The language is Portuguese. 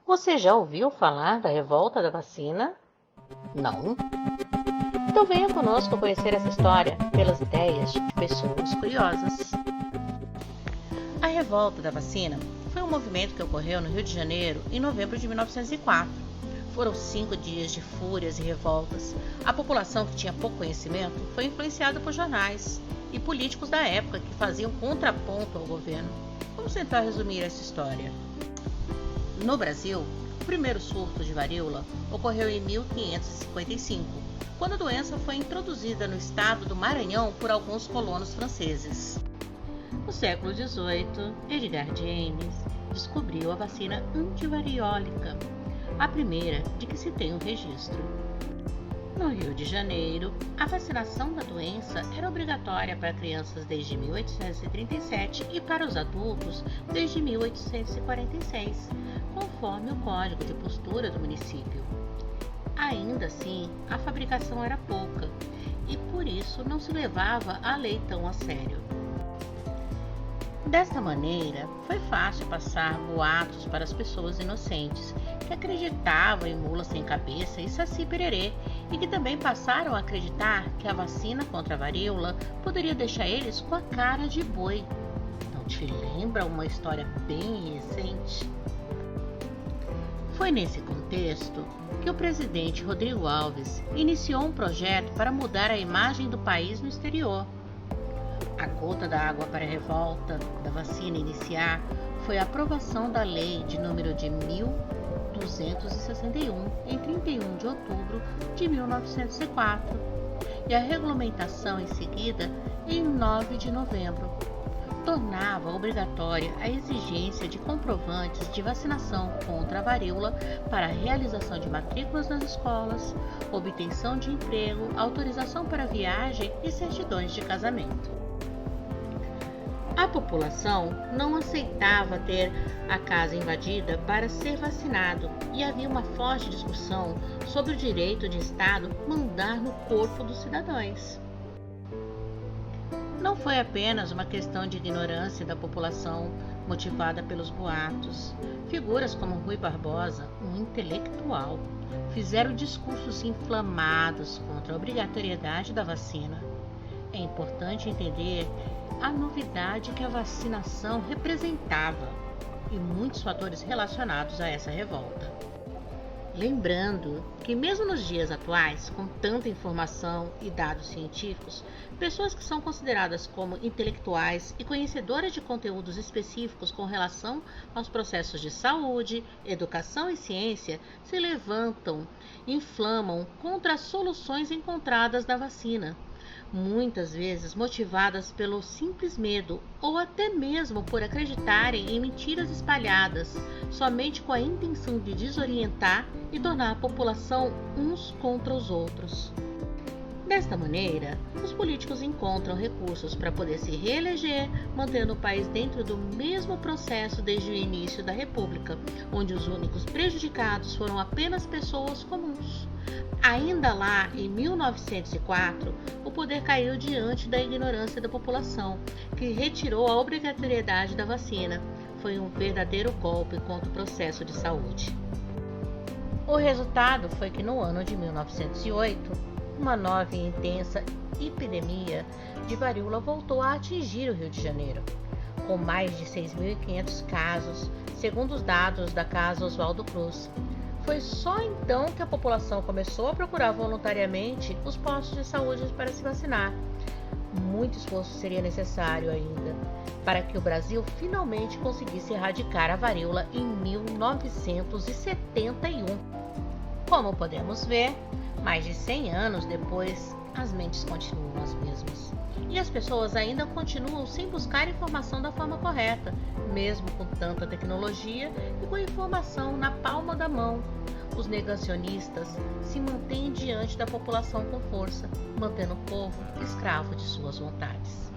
Você já ouviu falar da revolta da vacina? Não? Então venha conosco conhecer essa história pelas ideias de pessoas curiosas. A revolta da vacina foi um movimento que ocorreu no Rio de Janeiro em novembro de 1904. Foram 5 dias de fúrias e revoltas. A população, que tinha pouco conhecimento, foi influenciada por jornais e políticos da época que faziam contraponto ao governo. Vamos tentar resumir essa história. No Brasil, o primeiro surto de varíola ocorreu em 1555, quando a doença foi introduzida no estado do Maranhão por alguns colonos franceses. No século XVIII, Edgar Jenner descobriu a vacina antivariólica, a primeira de que se tem um registro. No Rio de Janeiro, a vacinação da doença era obrigatória para crianças desde 1837 e para os adultos desde 1846, conforme o Código de Postura do município. Ainda assim, a fabricação era pouca e por isso não se levava a lei tão a sério. Desta maneira, foi fácil passar boatos para as pessoas inocentes que acreditavam em mula sem cabeça e saci pererê e que também passaram a acreditar que a vacina contra a varíola poderia deixar eles com a cara de boi. Não te lembra uma história bem recente? Foi nesse contexto que o presidente Rodrigo Alves iniciou um projeto para mudar a imagem do país no exterior. A gota d'água para a revolta da vacina iniciar foi a aprovação da lei de número de 1261 em 31 de outubro de 1904 e a regulamentação em seguida em 9 de novembro. Tornava obrigatória a exigência de comprovantes de vacinação contra a varíola para a realização de matrículas nas escolas, obtenção de emprego, autorização para viagem e certidões de casamento. A população não aceitava ter a casa invadida para ser vacinado e havia uma forte discussão sobre o direito de Estado mandar no corpo dos cidadãos. Não foi apenas uma questão de ignorância da população motivada pelos boatos. Figuras como Rui Barbosa, um intelectual, fizeram discursos inflamados contra a obrigatoriedade da vacina. É importante entender a novidade que a vacinação representava e muitos fatores relacionados a essa revolta. Lembrando que mesmo nos dias atuais, com tanta informação e dados científicos, pessoas que são consideradas como intelectuais e conhecedoras de conteúdos específicos com relação aos processos de saúde, educação e ciência se levantam e inflamam contra as soluções encontradas na vacina, muitas vezes motivadas pelo simples medo ou até mesmo por acreditarem em mentiras espalhadas somente com a intenção de desorientar e tornar a população uns contra os outros. Desta maneira, os políticos encontram recursos para poder se reeleger, mantendo o país dentro do mesmo processo desde o início da República, onde os únicos prejudicados foram apenas pessoas comuns. Ainda lá, em 1904, o poder caiu diante da ignorância da população, que retirou a obrigatoriedade da vacina. Foi um verdadeiro golpe contra o processo de saúde. O resultado foi que no ano de 1908, uma nova e intensa epidemia de varíola voltou a atingir o Rio de Janeiro, com mais de 6.500 casos, segundo os dados da Casa Oswaldo Cruz. Foi só então que a população começou a procurar voluntariamente os postos de saúde para se vacinar. Muito esforço seria necessário ainda para que o Brasil finalmente conseguisse erradicar a varíola em 1971. Como podemos ver, mais de 100 anos depois, as mentes continuam as mesmas. E as pessoas ainda continuam sem buscar informação da forma correta, mesmo com tanta tecnologia e com a informação na palma da mão. Os negacionistas se mantêm diante da população com força, mantendo o povo escravo de suas vontades.